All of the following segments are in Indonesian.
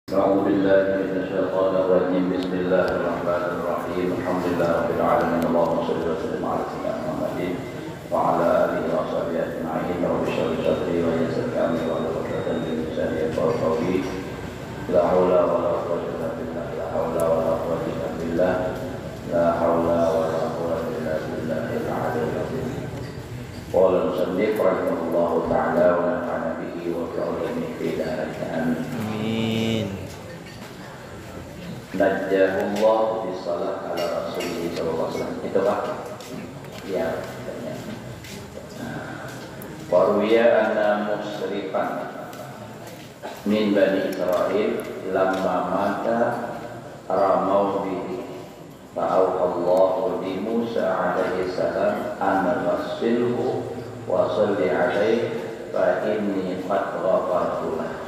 أعوذ بالله من الشيطان الرجيم. بسم الله الرحمن الرحيم. الحمد لله رب العالمين. اللهم صل وسلم على سيدنا محمد وعلى آله وصحبه أجمعين. رب اشرح لي صدري ويسر لي أمري واحلل عقدة من لساني يفقهوا قولي. لا حول ولا قوة إلا بالله. لا حول ولا قوة إلا بالله. لا حول ولا قوة إلا بالله العلي العظيم. قال المصنف رحمه الله تعالى ونفعنا به وبعلومه في دارين آمين. Najjahullah bisalat ala rasulih sallallahu alaihi wasallam. Itu Pak? Ya, Waruya anna musrifan min bani Israel lamma mata ramau bihi fa'auhallahu li Musa alaihi salam an rasilhu wa salli alaihi fa inni qad ghafartu lahu.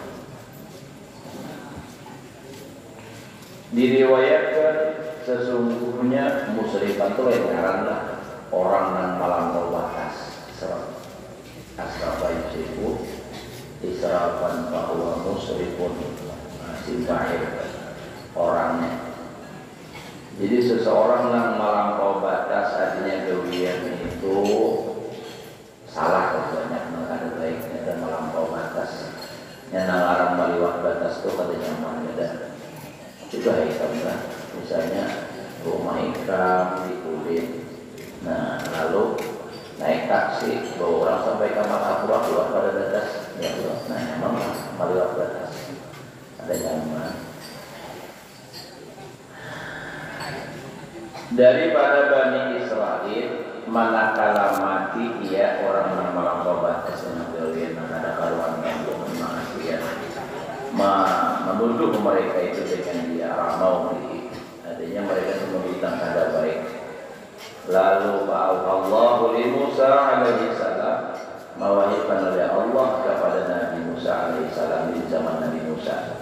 Diriwayatkan sesungguhnya musrifan itu ngaranna orang yang melampaui batas asrafa yusifu israfan bahwa musrifun simfahir orangnya. Jadi seseorang yang melampaui batas artinya kewian itu salah banyak ada baiknya dan melampaui batas. Yang nalarang meliwat batas itu katanya mana juga ikram lah, misalnya rumah ikram di Kulit. Nah lalu naik taksi bawa orang sampai ke Makapura keluar pada batas ya keluar. Nah memang melewat batas ada nyaman. Daripada Bani Israel manakala mati ia orang yang melampaui batas dengan gawin ada karuan yang maksiat menuduh mereka itu dengan dia ramau di adanya mereka memberikan tanda baik. Lalu fa'allahu li Musa alaihi salam mewahidkan oleh Allah kepada Nabi Musa alaihi salam di zaman Nabi Musa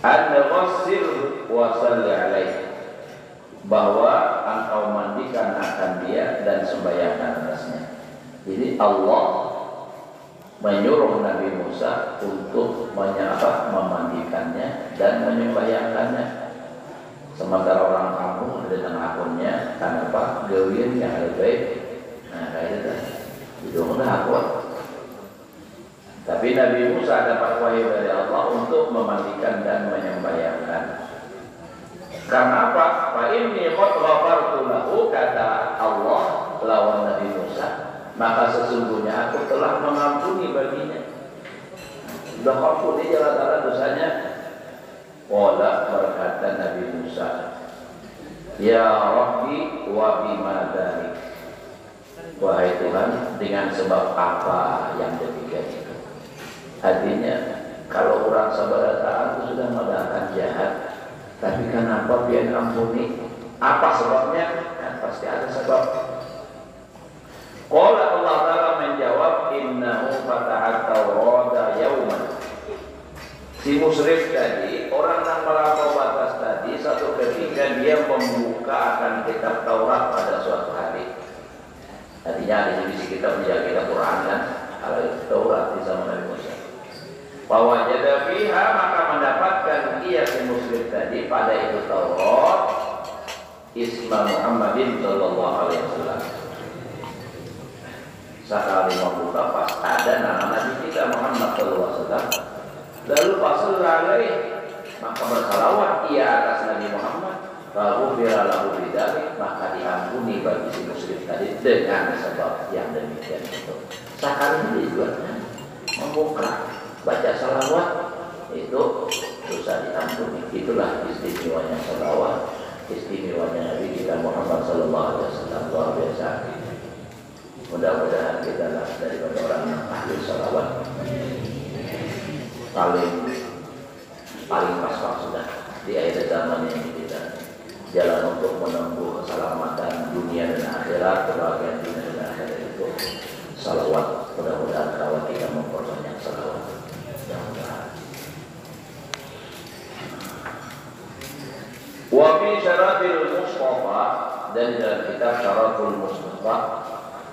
an-ghassil wa salli alaihi bahwa engkau mandikan akan dia dan sembahyangkan atasnya. Jadi Allah menyuruh Nabi Musa untuk memandikannya dan menyembahyangkannya. Sementara orang kampung dengan akunnya karena apa? Gawin yang lebih baik. Nah kayak itu itu udah akun. Tapi Nabi Musa dapat wahyu dari Allah untuk memandikan dan menyembahyangkan. Karena apa? Fa inni qad ghafartu lahu, kata Allah lawan Nabi Musa, maka sesungguhnya aku telah mengampuni baginya. Sudah ampuni jalan-jalan dosanya. Qala berkata Nabi Musa, ya Rabbi wa bima dzalik. Wahai Tuhan, dengan sebab apa yang demikian itu? Artinya kalau orang sabarata aku sudah mengadakan jahat, tapi kenapa biar ampuni? Apa sebabnya? Kan pasti ada sebab. Qala Allah Ta'ala menjawab, innahu fatahat Taurata yauman. Si musyrif tadi, orang yang melampaui batas tadi, satu ketika dia membuka akan kitab Taurat pada suatu hari. Artinya di sini kita menjaga kitab Quran kan, kalau Taurat di zaman Nabi Musa. Bahwa jada fiha, maka mendapatkan ia si musyrif tadi pada itu Taurat isma Muhammadin sallallahu alaihi wasallam. Sekali membuka pas ada nama Nabi kita Muhammad sallallahu alaihi wasallam. Lalu pasal lalai maka bersalawat ia atas Nabi Muhammad, lalu biralahu bidzalik, maka diampuni bagi si muslim tadi dengan sebab yang demikian itu. Sekali ini juga membuka baca salawat itu dosa diampuni. Itulah istimewanya salawat, istimewanya Nabi kita Muhammad sallallahu alaihi wasallam, luar biasa. Mudah-mudahan kita lah daripada orang yang ahli salawat. Paling pas sudah di akhir zaman ini kita jalan untuk menempuh keselamatan dunia dan akhirat, kebahagiaan dunia dan akhirat itu salawat. Mudah-mudahan kawan kita memperbanyak salawat. Mudah-mudahan. Wa fi syaratil Mustafa, dan dalam kitab Syaratul Mustafa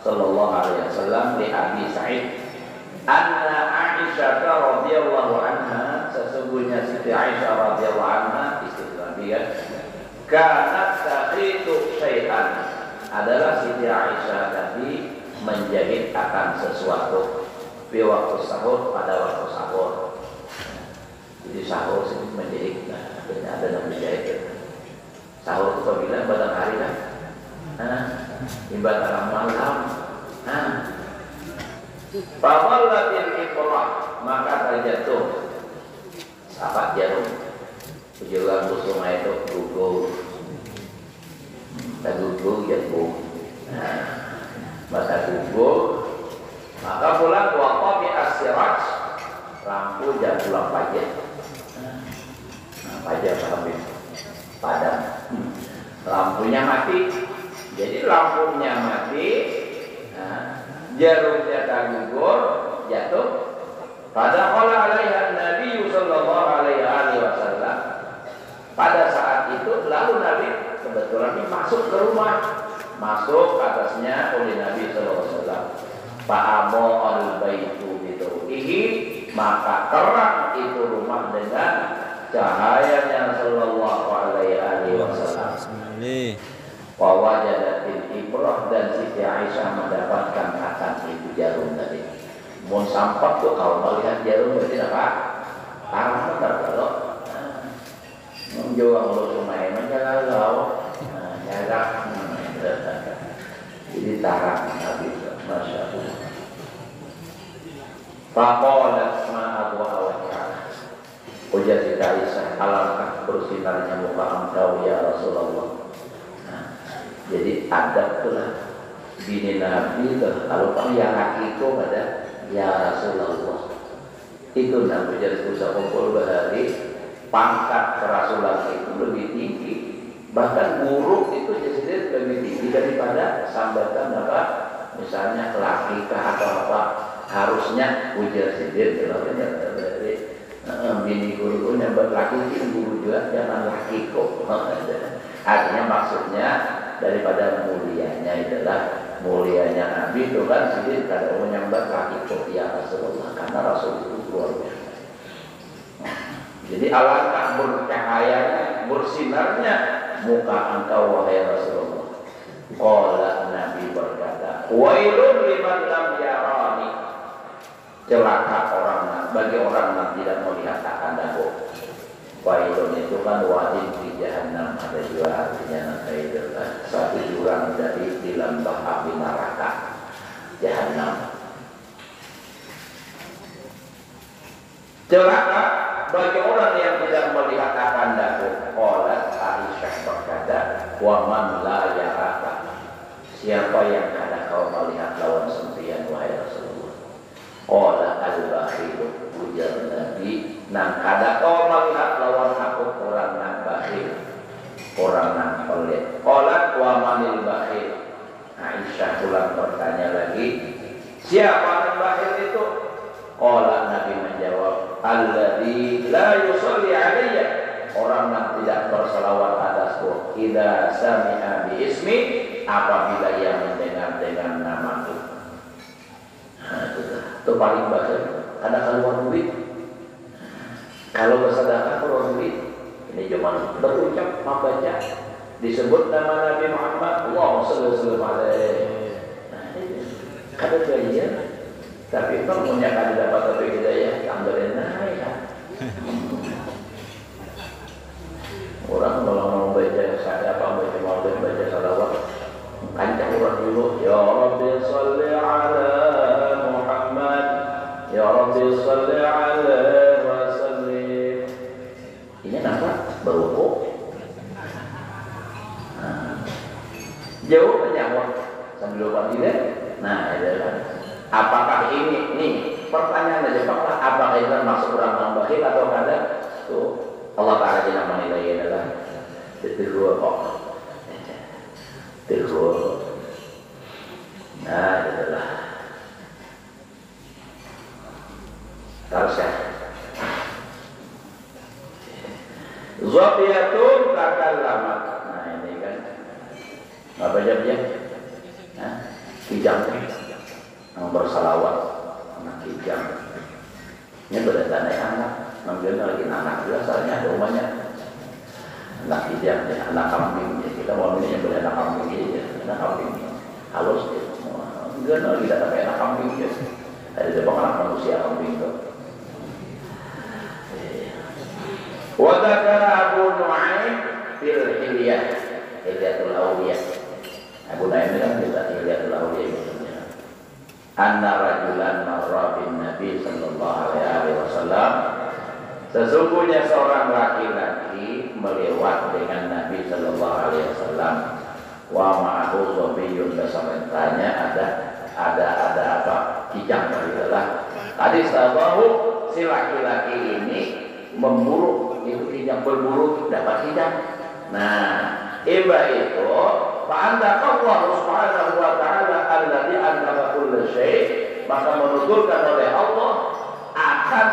sallallahu alaihi wasallam li Abi Sa'id anna Aisyah radhiyallahu anha sesungguhnya Siti Aisyah radhiyallahu anha istri Nabi kan, kanat taqitu syai'an, adalah Siti Aisyah tadi menjahit akan sesuatu di waktu sahur, pada waktu sahur. Jadi sahur sedikit menjahit, nah, akhirnya ada yang menjahit. Sahur itu apabila pada hari kan, ibadah malam. Fawalatil iqrah, maka terjatuh sahabat jarum. Tujuan kusuma itu gugur, gugur jatuh. Maka gugur, maka pulang waktu di asiraj, lampu jam pulang pajak. Pajak habis padam, lampunya mati. Jadi lampunya mati, jarumnya tergugur, jatuh. Pada qala alaiha Nabi sallallahu alaihi wasallam. Pada saat itu lalu Nabi kebetulan masuk ke rumah, masuk atasnya oleh Nabi sallallahu alaihi wasallam. Fa'amo al-baitu bidu'ihi, maka terang itu rumah dengan cahayanya sallallahu alaihi wasallam. Wa wajadatil ibrah, dan Siti Aisyah mendapatkan akan itu jarum tadi. Mun sampak tuh kalau melihat jarum berarti apa? Parah benar kalau menjual lo sumai menjaga laut, jaga. Jadi tarang habis, masya Allah. Faqalat ma'abu awakah. Ujar Siti Aisyah, alangkah bersinarnya muka engkau ya Rasulullah. Jadi adab itulah bini Nabi itu, kalau kamu yang laki itu ada ya Rasulullah. Itu Nabi jadi usah kumpul bahari, pangkat kerasulan itu lebih tinggi, bahkan buruk itu jadi lebih tinggi daripada sambatan apa, misalnya laki kah atau apa, harusnya ujar sidir kalau dari bini gurunya berlaki guru juga jangan laki kok. Artinya maksudnya daripada mulianya adalah mulianya Nabi itu kan sedih kada menyambat laki kok ya Rasulullah, karena Rasul itu luar biasa. Jadi alangkah bercahayanya, bersinarnya muka engkau wahai Rasulullah. Qala Nabi berkata, wailun liman lam yarani, celaka orang bagi orang yang tidak melihat akan aku. Wailun itu kan wadin di jahannam, ada juga artinya nanti adalah satu jurang dari di lembah api neraka jahannam. Celaka bagi orang yang tidak melihat akan aku. Qala Aisyah berkata, wa man la yaraka, siapa yang kada kau melihat lawan sempian wahai Rasulullah. Qala al-bakhilu, ujar Nabi, nang kada kau melihat lawan aku orang nang bakhil, orang nang pelit. Qala wa manil bakhil. Aisyah ulang bertanya lagi, siapa nang bakhil itu? Qala Nabi menjawab, alladzi la yusalli alayya, orang yang tidak berselawat atasku. Idza sami'a bi ismi, apabila ia mendengar dengan namaku. Itu paling bagus. Ada keluar duit. Kalau bersedekah keluar duit, ini cuma berucap membaca disebut nama Nabi Muhammad, Allahumma shalli alaihi. Kada bagian, tapi punya kada dapat tapi hidayah, alhamdulillah ya. Orang kalau mau baca saya apa baca salawat, kancah orang dulu, ya Rabbi shalli ala Muhammad, ya Rabbi shalli ala wa sallim. Ini nampak berwudu. Jauh menjawab sambil lupa diri. Nah, adalah apakah ini pertanyaan aja Pak, apakah itu masuk orang bakhil atau kada? Tuh Allah Ta'ala di nama nilai adalah ditiru kok. Tiru. Nah, adalah terus ya. Zofiyatun takallamat. Nah, ini kan apa jawabnya? Nah, kijang yang bersalawat, anak kijang. Ini berdatanya anak. manggilnya lagi anak juga, soalnya ada rumahnya anak hijab ya, anak kambing ya. Kita mau ini yang boleh anak kambing ya, anak kambing halus ya. Enggak lagi datang kayak anak kambing ya. Ada jebak anak manusia kambing tuh. Wa dzakara Abu Nu'aim fil Hilyatul Awliyah. Abu Nu'aim itu kan kita Hilyatul Awliyah itu. Anna rajulan marra bin Nabi sallallahu alaihi wasallam. Sesungguhnya seorang laki-laki melewat dengan Nabi sallallahu alaihi wasallam. Wa ma'ahu sabiyyun, bersama-samanya ada apa? Kijang adalah. Tadi sahabahu si laki-laki ini memburu, itu kijang berburu dapat kijang. Nah, iba itu fa'anda Allah subhanahu wa ta'ala alladhi anzala kulla syai', maka menuturkan oleh Allah akan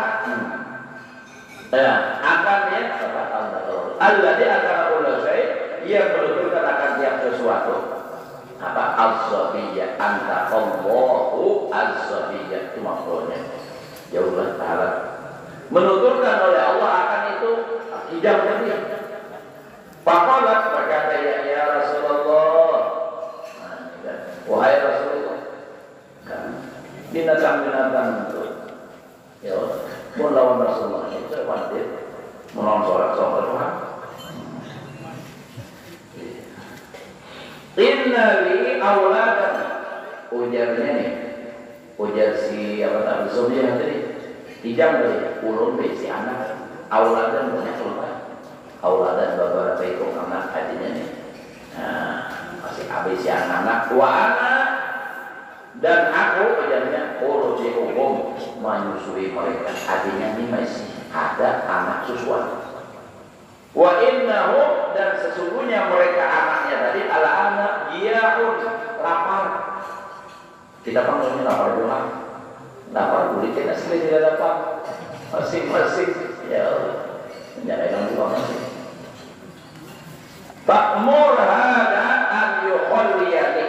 alladhi anzala kulla syai', ia menuturkan akan tiap sesuatu. Apa? Az-Zabiyyah, anta Allahu az-Zabiyyah, itu makhluknya. Ya Allah Ta'ala menuturkan oleh Allah akan itu kijang tadi. Faqalat, berkata ya Rasulullah, wahai Rasulullah, binatang-binatang itu ya Allah, mau lawan Rasulullah itu saya khawatir melawan sholat Tuhan. Inna li auladan, ujarnya nih, ujar si apa tadi Zobiah tadi, kijang tadi, ulun si anak, auladan punya keluar. Auladan beberapa itu anak hatinya nih. Nah, masih habis si anak wa anak dan aku ajarnya urusi umum menyusui mereka. Hatinya ini masih ada anak susuan. Wa innahu, dan sesungguhnya mereka anaknya tadi ala anak jia'un, lapar. Kita panggilnya lapar juga. Lapar kulitnya asli tidak dapat. Masing-masing ya menyalakan juga masing. Fa'mur hada an yukhalliyani,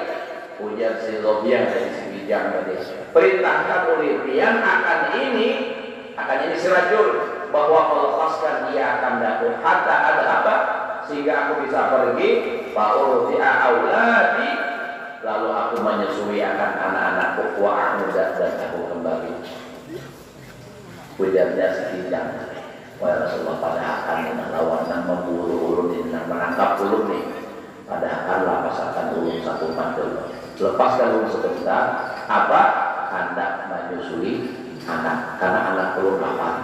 ujar si Zobiah dari si bijak tadi. Perintahkan oleh pian akan ini si rajul, bahwa melepaskan dia akan datang. Hatta ada apa? Sehingga aku bisa pergi. Fa'urti'a auladi, lalu aku menyusui akan anak-anakku. Wa'amudat, dan aku kembali. Ujarnya sekijang. Wahai Rasulullah, pada akan lawan dan memburu ulun dan menangkap ulun nih. Pada akan lapaskan ulun satu mantul. Lepaskan ulun sebentar. Apa? Hendak menyusui anak, karena anak ulun lapar.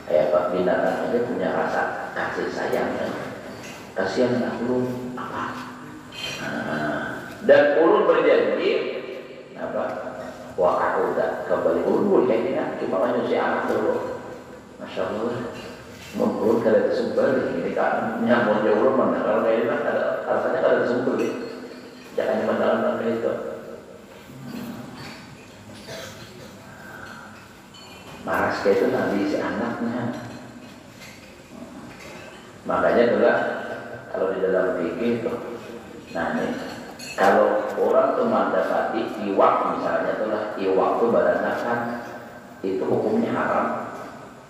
Kayak Pak binatang aja punya rasa kasih sayang kan? Kasihan anak ulun apa? Dan ulun berjanji apa? Wah aku udah kembali ulun kayak gini, cuma menyusui anak dulu. Masya Allah, ulun kada tersebut ini kan nyamun jauh ulun mana kalau kayak ini ada alasannya kada tersebut nih. Jangan mendalam kayak itu. Maras kayak itu nanti si anaknya. Makanya itulah kalau di dalam fikih itu, nah ini kalau orang tuh mendapati iwak misalnya itulah iwak itu badankan itu hukumnya haram.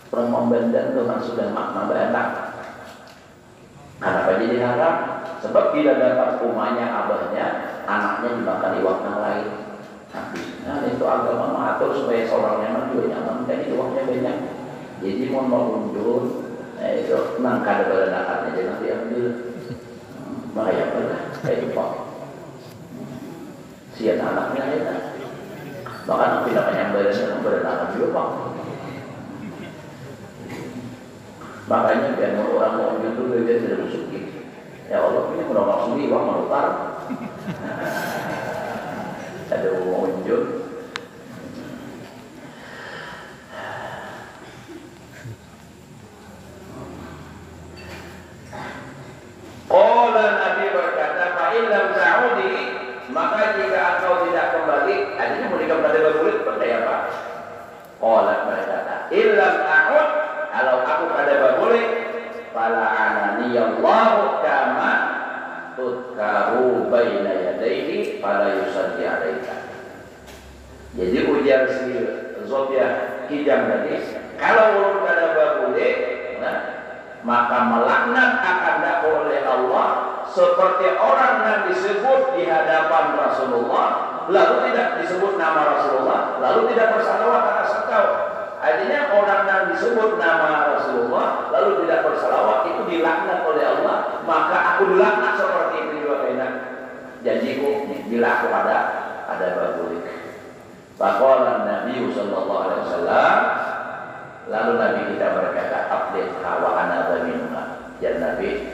Orang membandang dengan sudah makna banyak. Kenapa jadi haram? Sebab tidak dapat rumahnya abahnya, anaknya dimakan iwak yang lain. Nah itu agama mengatur supaya seorang nyaman juga nyaman, dan iwaknya banyak. Jadi mau mengundur, itu nangka ada badan jangan diambil. Bahaya pernah kayak itu. Sian anaknya ya. Bahkan tidak banyak badan juga Pak. Makanya biar orang mau itu dia tidak musuhi. Ya Allah ini udah maksudnya uang menutar. Ada mau unjuk. Qala Nabi berkata, fa illam ta'udi, maka jika engkau tidak kembali, artinya mau kembali berkulit seperti apa? Qala berkata, illam ta'ud, kalau aku kada berkulit, fala ananiyallahu kama tutkaru baina yadaihi fala yusalli alaika. Jadi ujar si Zobiah kijang tadi, kalau ulun kada maka melaknat akan dakwah oleh Allah seperti orang yang disebut di hadapan Rasulullah lalu tidak disebut nama Rasulullah lalu tidak bersalawat atas engkau. Artinya orang yang disebut nama Rasulullah lalu tidak bersalawat itu dilaknat oleh Allah, maka aku dilaknat seperti itu juga kainan janjiku bila aku ada babulik. Faqala Nabi sallallahu alaihi wasallam, lalu Nabi kita berkata, "Afdil wa ana dhaminha." Ya Nabi,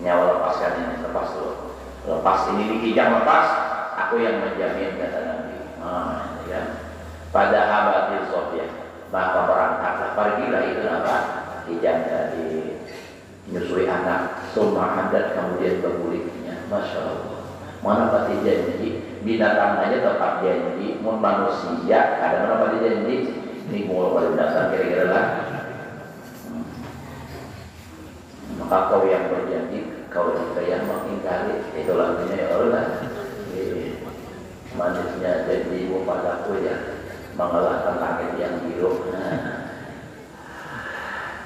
nyawa lepaskan ini, lepas dulu. Lepas ini dikijang lepas, aku yang menjamin, kata Nabi. Ya. Pada Habatil Sofia, maka berangkatlah, pergilah itu apa? Kijang dari menyusui anak, summa hadat kemudian berbuliknya. Masya Allah. Mana pati janji, binatang aja tempat janji, manusia kadang mana pati janji, ini mulai pada dasar kira-kira lah. Maka kau yang berjanji, kau yang mengingkari, itu lagunya ya Allah. Manisnya janjimu padaku ya mengalahkan langit yang biru.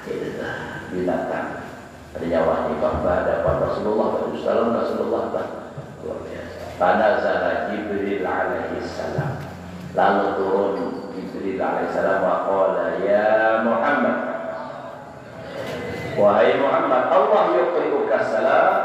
Itu binatang. Ada nyawanya pada Rasulullah Rasulullah luar biasa. Tanazala Jibril alaihi salam. Lalu turun Jibril alaihi salam wa qala ya Muhammad. Wahai Muhammad, Allah yuqri'uka salam.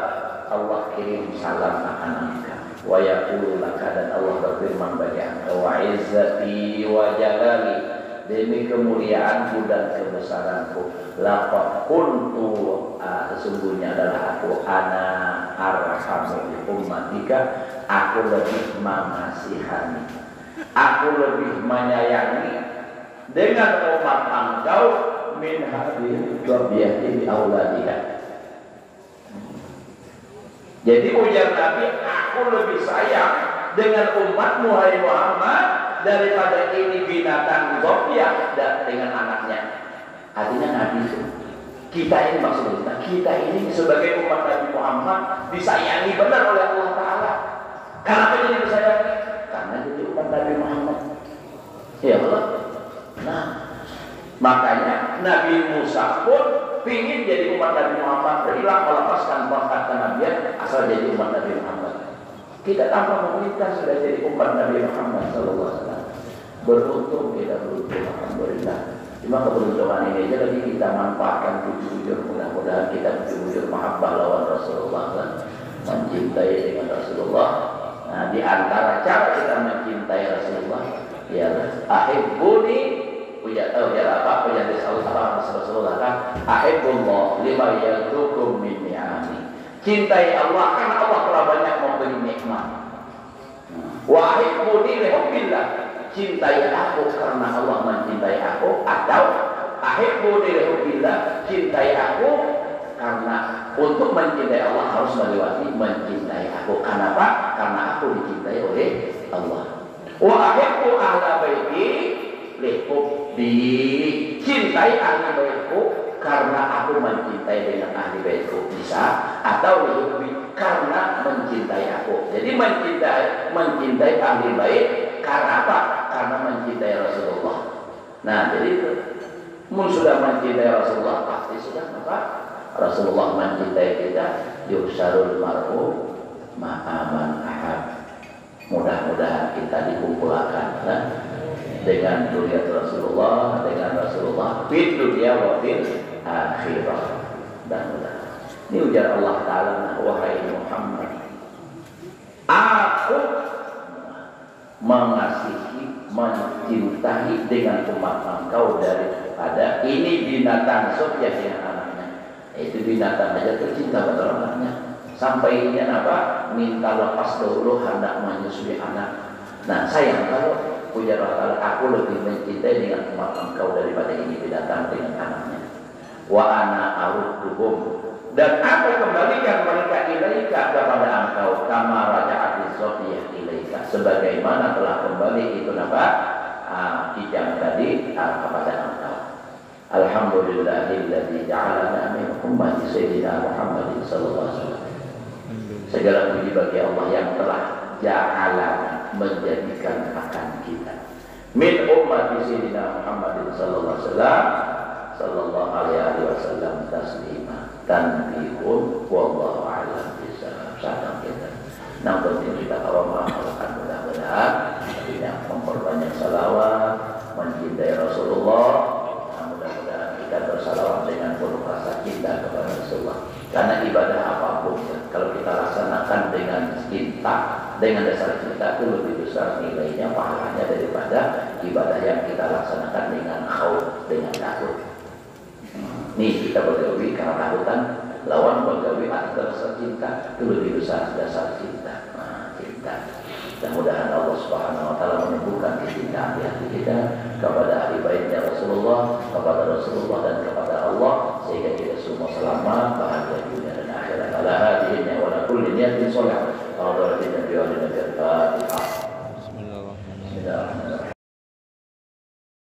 Allah kirim salam akan engkau. Wa yaqulu laka, dan Allah berfirman bagi engkau, wa izzati wa jalali, demi kemuliaanku dan kebesaranku, laqad kuntu, sesungguhnya adalah aku ana arhamu bi ummatika, aku lebih mengasihani, aku lebih menyayangi dengan umat engkau min hadhihi dzurriyyati bi auladiha. Jadi ujar Nabi, aku lebih sayang dengan umatmu hai Muhammad daripada ini binatang dzurriyyah dan dengan anaknya. Artinya Nabi itu, kita ini maksudnya, kita ini sebagai umat Nabi Muhammad disayangi benar oleh Allah Ta'ala. Kenapa jadi disayangi? Karena jadi umat Nabi Muhammad. Ya Allah. Nah, makanya Nabi Musa pun ingin jadi umat Nabi Muhammad, berilah melepaskan pangkat kenabian asal jadi umat Nabi Muhammad. Kita tanpa memerintah sudah jadi umat Nabi Muhammad sallallahu alaihi wasallam. Beruntung kita, beruntung, alhamdulillah. Cuma keberuntungan ini aja lagi kita manfaatkan bujur-bujur, mudah-mudahan kita bujur-bujur mahabbah lawan Rasulullah, mencintai dengan Rasulullah. Nah, di antara cara kita mencintai Rasulullah ialah ahibbuni. Punya tahu ya apa punya Rasulullah kan, ahibbullah lima yazukum min ni'ami. Cintai Allah karena Allah telah banyak memberi nikmat. Wa ahibbuni li hubbillah, cintai aku karena Allah mencintai aku, atau ahibbuni li hubbillah, cintai aku karena untuk mencintai Allah harus melewati mencintai aku. Kenapa? Karena aku dicintai oleh Allah. Wa ahibbu ahla baiti dicintai ahli baitku karena aku mencintai dengan ahli baitku, bisa, atau karena mencintai aku. Jadi mencintai ahli bait karena apa? Karena mencintai Rasulullah. Nah, jadi sudah mencintai Rasulullah pasti sudah apa? Rasulullah mencintai kita. Yuksarul mar'u ma'aman ahab. Mudah-mudahan kita dikumpulkan dengan dunia Rasulullah, dengan Rasulullah fid dunya wa fil akhirah. Dan ini ujar Allah Ta'ala, wahai Muhammad, aku mengasihi, mencintai dengan umat engkau daripada ini binatang Sofia yang anaknya. Itu binatang aja tercinta pada anaknya. Sampai ini apa? Minta lepas dahulu hendak menyusui anak. Nah, sayang kalau ujar Allah, aku lebih mencintai dengan umat engkau daripada ini binatang dengan anaknya. Wa ana arudduhum, dan aku kembalikan mereka ilaika kepada engkau, kama raja'ati Sofiyah ilaika, sebagaimana telah kembali itu apa? Kijang tadi kepada engkau. Alhamdulillahilladzi ja'alana min ummati sayyidina Muhammadin sallallahu alaihi wasallam. Segala puji bagi Allah yang telah ja'alana, menjadikan akan kita min ummati sayyidina Muhammadin sallallahu alaihi wasallam tanbihun wallahu a'lam bishawab. Sadang kita. Nah, penting kita kalau mengamalkan mudah-mudahan yang memperbanyak salawat, mencintai Rasulullah. Nah, mudah-mudahan kita bersalawat dengan penuh rasa cinta kepada Rasulullah. Karena ibadah apapun kalau kita laksanakan dengan cinta, dengan dasar cinta itu lebih besar nilainya, pahalanya daripada ibadah yang kita laksanakan dengan khauf, dengan takut. Nih kita bergawi karena takutan, lawan bergawi atas dasar cinta itu lebih besar dasar cinta. Nah, cinta. Mudah-mudahan Allah Subhanahu wa taala menumbuhkan kecintaan di hati kita kepada ahli baitnya Rasulullah, kepada Rasulullah dan kepada Allah, sehingga kita semua selamat, bahagia dunia dan akhirat. Ala hadirin wa la kulli niyatin shalihah.